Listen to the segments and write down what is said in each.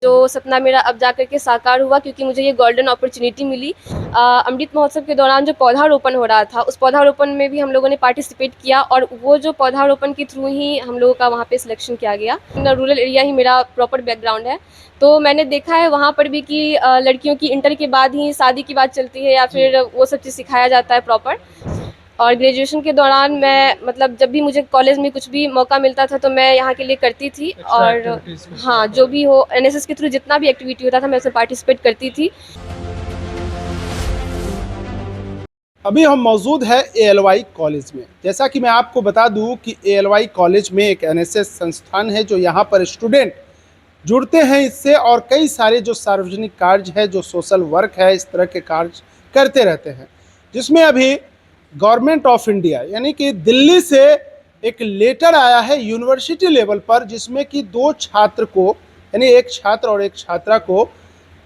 जो सपना मेरा अब जा कर के साकार हुआ, क्योंकि मुझे ये गोल्डन अपॉर्चुनिटी मिली। अमृत महोत्सव के दौरान जो पौधारोपण हो रहा था, उस पौधारोपण में भी हम लोगों ने पार्टिसिपेट किया और वो जो पौधारोपण के थ्रू ही हम लोगों का वहाँ पे सिलेक्शन किया गया। रूरल एरिया ही मेरा प्रॉपर बैकग्राउंड है, तो मैंने देखा है वहाँ पर भी कि लड़कियों की इंटर के बाद ही शादी की बात चलती है या फिर वो सब चीज़ सिखाया जाता है प्रॉपर। और ग्रेजुएशन के दौरान मैं मतलब जब भी मुझे कॉलेज में कुछ भी मौका मिलता था तो मैं यहाँ के लिए करती थी। और हाँ, जो भी हो एनएसएस के थ्रू जितना भी एक्टिविटी होता था मैं उसमें पार्टिसिपेट करती थी। अभी हम मौजूद है एएलवाई कॉलेज में। जैसा कि मैं आपको बता दूं कि एएलवाई कॉलेज में एक एनएसएस संस्थान है जो यहाँ पर स्टूडेंट जुड़ते हैं इससे, और कई सारे जो सार्वजनिक कार्य है, जो सोशल वर्क है, इस तरह के कार्य करते रहते हैं। जिसमें अभी गवर्नमेंट ऑफ इंडिया यानी कि दिल्ली से एक लेटर आया है यूनिवर्सिटी लेवल पर, जिसमें कि दो छात्र को यानी एक छात्र और एक छात्रा को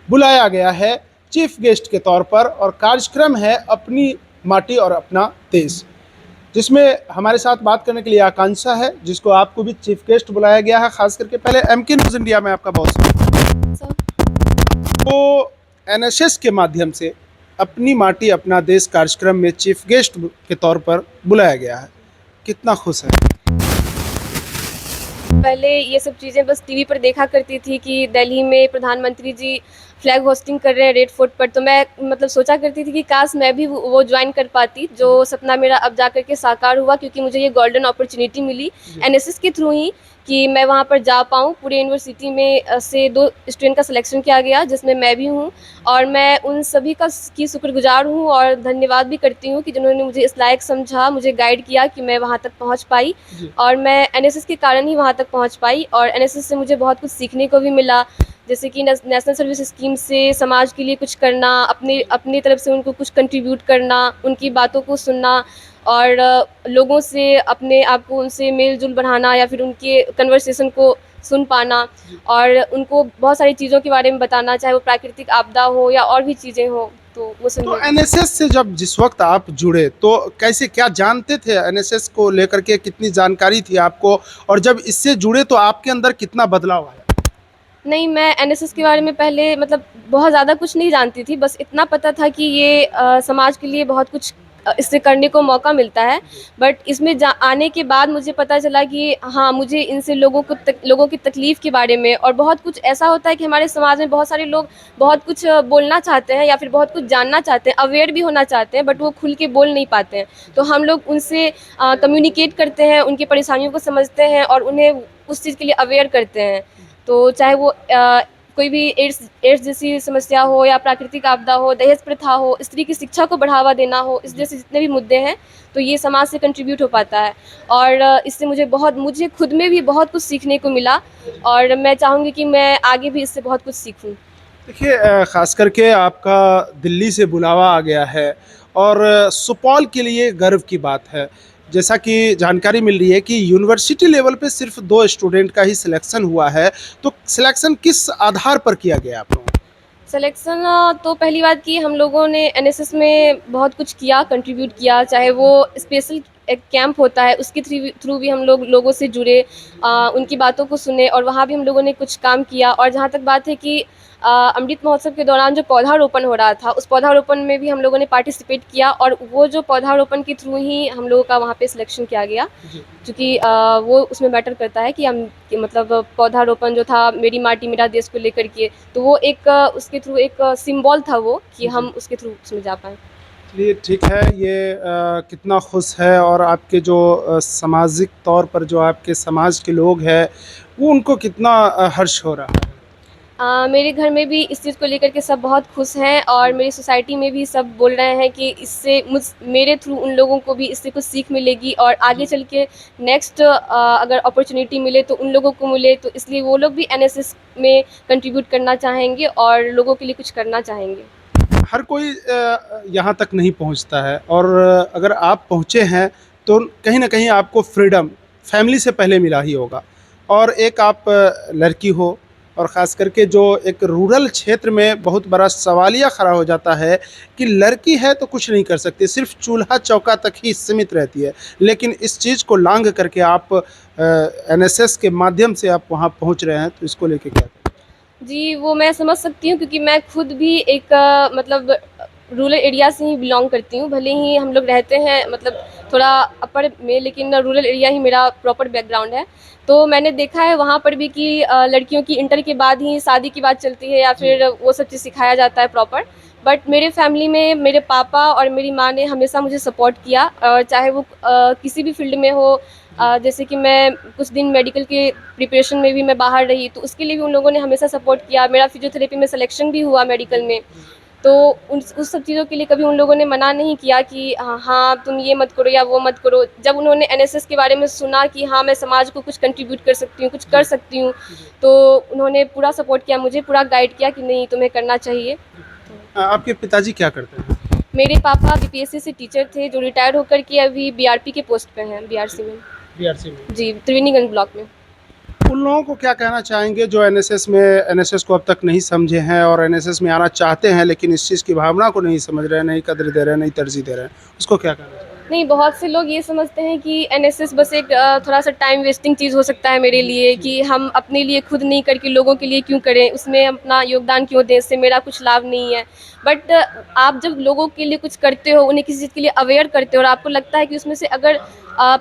बुलाया गया है चीफ गेस्ट के तौर पर, और कार्यक्रम है अपनी माटी और अपना देश, जिसमें हमारे साथ बात करने के लिए आकांक्षा है, जिसको आपको भी चीफ गेस्ट बुलाया गया है। खास करके पहले एमके न्यूज़ इंडिया में आपका बहुत स्वागत। तो एनएसएस के माध्यम से अपनी माटी अपना देश कार्यक्रम में चीफ गेस्ट के तौर पर बुलाया गया है, कितना खुश है? पहले ये सब चीज़ें बस टीवी पर देखा करती थी कि दिल्ली में प्रधानमंत्री जी फ्लैग होस्टिंग कर रहे हैं रेड फोर्ट पर, तो मैं मतलब सोचा करती थी कि काश मैं भी वो ज्वाइन कर पाती। जो सपना मेरा अब जा कर के साकार हुआ, क्योंकि मुझे ये गोल्डन अपॉर्चुनिटी मिली एनएसएस के थ्रू ही कि मैं वहाँ पर जा पाऊँ। पूरे यूनिवर्सिटी में से 2 स्टूडेंट का सिलेक्शन किया गया, जिसमें मैं भी हूँ, और मैं उन सभी की शुक्रगुजार हूँ और धन्यवाद भी करती हूँ कि जिन्होंने मुझे इस लायक समझा, मुझे गाइड किया कि मैं वहाँ तक पहुँच पाई। और मैं एनएसएस के कारण ही वहाँ तक पहुँच पाई, और एनएसएस से मुझे बहुत कुछ सीखने को भी मिला, जैसे कि नेशनल सर्विस स्कीम से समाज के लिए कुछ करना, अपनी तरफ से उनको कुछ कंट्रीब्यूट करना, उनकी बातों को सुनना और लोगों से अपने आप को उनसे मेल जोल बढ़ाना या फिर उनके कन्वर्सेशन को सुन पाना और उनको बहुत सारी चीज़ों के बारे में बताना, चाहे वो प्राकृतिक आपदा हो या और भी चीज़ें हो। तो वो सब तो एनएसएस से जब जिस वक्त आप जुड़े तो कैसे, क्या जानते थे एनएसएस को लेकर के, कितनी जानकारी थी आपको, और जब इससे जुड़े तो आपके अंदर कितना बदलाव आया? नहीं, मैं एनएसएस के बारे में पहले मतलब बहुत ज़्यादा कुछ नहीं जानती थी, बस इतना पता था कि ये समाज के लिए बहुत कुछ इससे करने को मौका मिलता है। बट इसमें आने के बाद मुझे पता चला कि हाँ, मुझे इनसे लोगों की तकलीफ़ के बारे में, और बहुत कुछ ऐसा होता है कि हमारे समाज में बहुत सारे लोग बहुत कुछ बोलना चाहते हैं या फिर बहुत कुछ जानना चाहते हैं, अवेयर भी होना चाहते हैं, बट वो खुल के बोल नहीं पाते हैं। तो हम लोग उनसे कम्युनिकेट करते हैं, उनकी परेशानियों को समझते हैं और उन्हें उस चीज़ के लिए अवेयर करते हैं। तो चाहे वो कोई भी एड्स जैसी समस्या हो या प्राकृतिक आपदा हो, दहेज प्रथा हो, स्त्री की शिक्षा को बढ़ावा देना हो, इस जैसे जितने भी मुद्दे हैं, तो ये समाज से कंट्रीब्यूट हो पाता है। और इससे मुझे खुद में भी बहुत कुछ सीखने को मिला, और मैं चाहूँगी कि मैं आगे भी इससे बहुत कुछ सीखूँ। देखिए, ख़ास करके आपका दिल्ली से बुलावा आ गया है और सुपौल के लिए गर्व की बात है। जैसा कि जानकारी मिल रही है कि यूनिवर्सिटी लेवल पे सिर्फ 2 स्टूडेंट का ही सिलेक्शन हुआ है, तो सिलेक्शन किस आधार पर किया गया आप लोगों को? सिलेक्शन तो पहली बात कि हम लोगों ने एनएसएस में बहुत कुछ किया, कंट्रीब्यूट किया, चाहे वो स्पेशल एक कैंप होता है उसके थ्रू भी हम लोगों से जुड़े, उनकी बातों को सुने और वहाँ भी हम लोगों ने कुछ काम किया। और जहाँ तक बात है कि अमृत महोत्सव के दौरान जो पौधारोपण हो रहा था, उस पौधारोपण में भी हम लोगों ने पार्टिसिपेट किया और वो जो पौधारोपण के थ्रू ही हम लोगों का वहाँ पे सिलेक्शन किया गया, क्योंकि वो उसमें मैटर करता है कि मतलब पौधारोपण जो था मेरी माटी मेरा देश को लेकर के, तो वो एक उसके थ्रू एक सिंबल था वो कि हम उसके थ्रू उसमें जा पाएँ। चलिए ठीक है, ये कितना खुश है, और आपके जो सामाजिक तौर पर जो आपके समाज के लोग हैं वो उनको कितना हर्ष हो रहा है? मेरे घर में भी इस चीज़ को लेकर के सब बहुत खुश हैं और मेरी सोसाइटी में भी सब बोल रहे हैं कि इससे मेरे थ्रू उन लोगों को भी इससे कुछ सीख मिलेगी और आगे चल के नेक्स्ट अगर अपॉर्चुनिटी मिले तो उन लोगों को मिले, तो इसलिए वो लोग भी एनएसएस में कंट्रीब्यूट करना चाहेंगे और लोगों के लिए कुछ करना चाहेंगे। हर कोई यहाँ तक नहीं पहुँचता है, और अगर आप पहुँचे हैं तो कहीं ना कहीं आपको फ्रीडम फैमिली से पहले मिला ही होगा, और एक आप लड़की हो, और ख़ास करके जो एक रूरल क्षेत्र में बहुत बड़ा सवालिया खड़ा हो जाता है कि लड़की है तो कुछ नहीं कर सकती, सिर्फ चूल्हा चौका तक ही सीमित रहती है, लेकिन इस चीज़ को लांघ करके आप एनएसएस के माध्यम से आप वहाँ पहुँच रहे हैं, तो इसको लेके क्या? जी, वो मैं समझ सकती हूँ क्योंकि मैं खुद भी एक मतलब रूरल एरिया से ही बिलॉन्ग करती हूँ। भले ही हम लोग रहते हैं मतलब थोड़ा अपर में, लेकिन रूरल एरिया ही मेरा प्रॉपर बैकग्राउंड है। तो मैंने देखा है वहाँ पर भी कि लड़कियों की इंटर के बाद ही शादी की बात चलती है या फिर वो सब चीज़ सिखाया जाता है प्रॉपर। बट मेरे फैमिली में मेरे पापा और मेरी माँ ने हमेशा मुझे सपोर्ट किया, चाहे वो किसी भी फील्ड में हो। जैसे कि मैं कुछ दिन मेडिकल के प्रिपरेशन में भी मैं बाहर रही, तो उसके लिए भी उन लोगों ने हमेशा सपोर्ट किया। मेरा फिजियोथेरेपी में सिलेक्शन भी हुआ मेडिकल में। तो उस सब चीज़ों के लिए कभी उन लोगों ने मना नहीं किया कि हाँ, तुम ये मत करो या वो मत करो। जब उन्होंने एनएसएस के बारे में सुना कि हाँ, मैं समाज को कुछ कंट्रीब्यूट कर सकती हूँ, कुछ कर सकती हूँ, तो उन्होंने पूरा सपोर्ट किया मुझे, पूरा गाइड किया कि नहीं, तुम्हें करना चाहिए। आपके पिताजी क्या करते हैं? मेरे पापा बीपीएससी से टीचर थे, जो रिटायर होकर के अभी बीआरपी के पोस्ट पे हैं, बीआरसी में। बीआरसी में। जी, त्रिवेणीगंज ब्लॉक में। उन लोगों को क्या कहना चाहेंगे जो एनएसएस को अब तक नहीं समझे हैं और एनएसएस में आना चाहते हैं लेकिन इस चीज़ की भावना को नहीं समझ रहे हैं, नहीं कदर दे रहे हैं, नहीं तरजीह दे रहे हैं, उसको क्या कहना चाहेंगे? नहीं, बहुत से लोग ये समझते हैं कि एनएसएस बस एक थोड़ा-सा टाइम वेस्टिंग चीज़ हो सकता है मेरे लिए, कि हम अपने लिए खुद नहीं करके लोगों के लिए क्यों करें, उसमें अपना योगदान क्यों दें, इससे मेरा कुछ लाभ नहीं है। बट आप जब लोगों के लिए कुछ करते हो, उन्हें किसी चीज़ के लिए अवेयर करते हो और आपको लगता है कि उसमें से अगर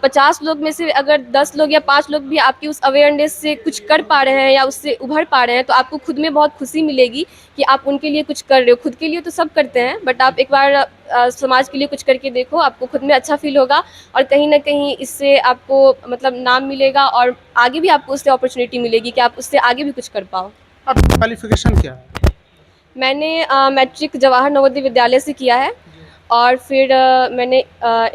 50 लोग में से अगर 10 लोग या 5 लोग भी आपकी उस अवेयरनेस से कुछ कर पा रहे हैं या उससे उभर पा रहे हैं, तो आपको खुद में बहुत खुशी मिलेगी कि आप उनके लिए कुछ कर रहे हो। खुद के लिए तो सब करते हैं, बट आप एक बार समाज के लिए कुछ करके देखो, आपको खुद में अच्छा फ़ील होगा और कहीं न कहीं इससे आपको मतलब नाम मिलेगा और आगे भी आपको उससे अपॉर्च्युनिटी मिलेगी कि आप उससे आगे भी कुछ कर पाओ। आपकी क्वालिफिकेशन क्या है? मैंने मैट्रिक जवाहर नवोदय विद्यालय से किया है और फिर मैंने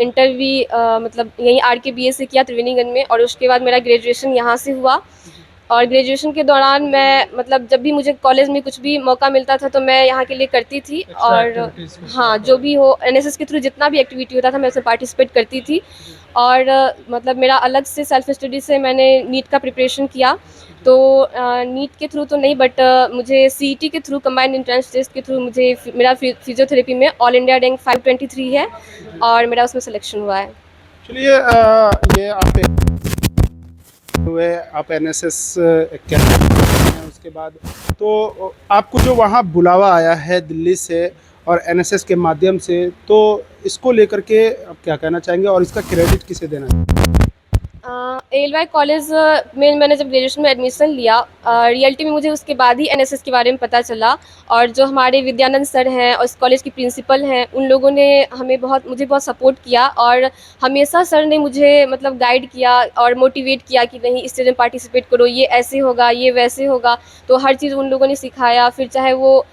इंटर भी मतलब यहीं आरकेबीए से किया त्रिवेणीगंज में, और उसके बाद मेरा ग्रेजुएशन यहाँ से हुआ। और ग्रेजुएशन के दौरान मैं मतलब जब भी मुझे कॉलेज में कुछ भी मौका मिलता था तो मैं यहाँ के लिए करती थी। और हाँ, जो भी हो एनएसएस के थ्रू जितना भी एक्टिविटी होता था मैं उसमें पार्टिसिपेट करती थी। और मतलब मेरा अलग से सेल्फ स्टडी से मैंने नीट का प्रिपरेशन किया। तो नीट के थ्रू तो नहीं, बट मुझे सीईटी के थ्रू, कंबाइंड एंट्रेंस टेस्ट के थ्रू, मुझे मेरा फिजियोथेरेपी में ऑल इंडिया रैंक 523 है और मेरा उसमें सिलेक्शन हुआ है। चलिए, ये आप एनएसएस कैडेट हैं, उसके बाद तो आपको जो वहाँ बुलावा आया है दिल्ली से और एनएसएस के माध्यम से, तो इसको लेकर के आप क्या कहना चाहेंगे और इसका क्रेडिट किसे देना चाहेंगे? एएलवाई कॉलेज में मैंने जब ग्रेजुएशन में एडमिशन लिया, रियलिटी में मुझे उसके बाद ही एनएसएस के बारे में पता चला। और जो हमारे विद्यानंद सर हैं और इस कॉलेज की प्रिंसिपल हैं, उन लोगों ने मुझे बहुत सपोर्ट किया और हमेशा सर ने मुझे मतलब गाइड किया और मोटिवेट किया कि नहीं, इस चीज़ में पार्टिसिपेट करो, ये ऐसे होगा, ये वैसे होगा। तो हर चीज़ उन लोगों ने सिखाया। फिर चाहे वो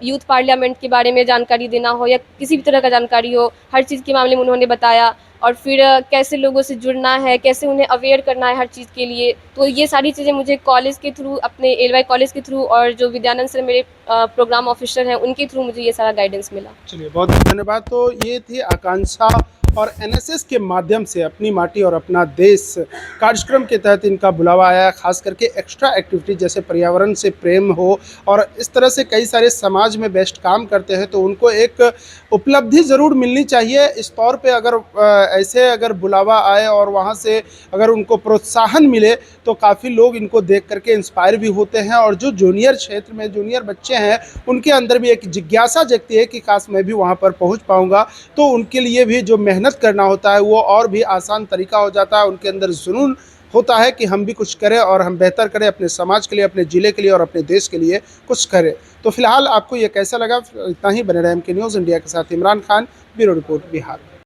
यूथ पार्लियामेंट के बारे में जानकारी देना हो या किसी भी तरह का जानकारी हो, हर चीज़ के मामले में उन्होंने बताया। और फिर कैसे लोगों से जुड़ना है, कैसे उन्हें अवेयर करना है हर चीज़ के लिए। तो ये सारी चीज़ें मुझे कॉलेज के थ्रू, अपने एएलवाई कॉलेज के थ्रू, और जो विद्यानंद सर मेरे प्रोग्राम ऑफिसर हैं, उनके थ्रू मुझे ये सारा गाइडेंस मिला। चलिए, बहुत बहुत धन्यवाद। तो ये थी आकांक्षा और एनएसएस के माध्यम से अपनी माटी और अपना देश कार्यक्रम के तहत इनका बुलावा आया, खास करके एक्स्ट्रा एक्टिविटी जैसे पर्यावरण से प्रेम हो और इस तरह से कई सारे समाज में बेस्ट काम करते हैं, तो उनको एक उपलब्धि ज़रूर मिलनी चाहिए। इस तौर पे अगर ऐसे अगर बुलावा आए और वहाँ से अगर उनको प्रोत्साहन मिले तो काफ़ी लोग इनको देख करके इंस्पायर भी होते हैं और जो जूनियर क्षेत्र में जूनियर बच्चे हैं उनके अंदर भी एक जिज्ञासा जगती है कि काश मैं भी वहाँ पर पहुँच पाऊँगा। तो उनके लिए भी जो मेहनत करना होता है वो और भी आसान तरीका हो जाता है। उनके अंदर जुनून होता है कि हम भी कुछ करें और हम बेहतर करें, अपने समाज के लिए, अपने ज़िले के लिए और अपने देश के लिए कुछ करें। तो फिलहाल आपको ये कैसा लगा? इतना ही। बने रहें एमके न्यूज़ इंडिया के साथ। Imran Khan, bureau report, Bihar.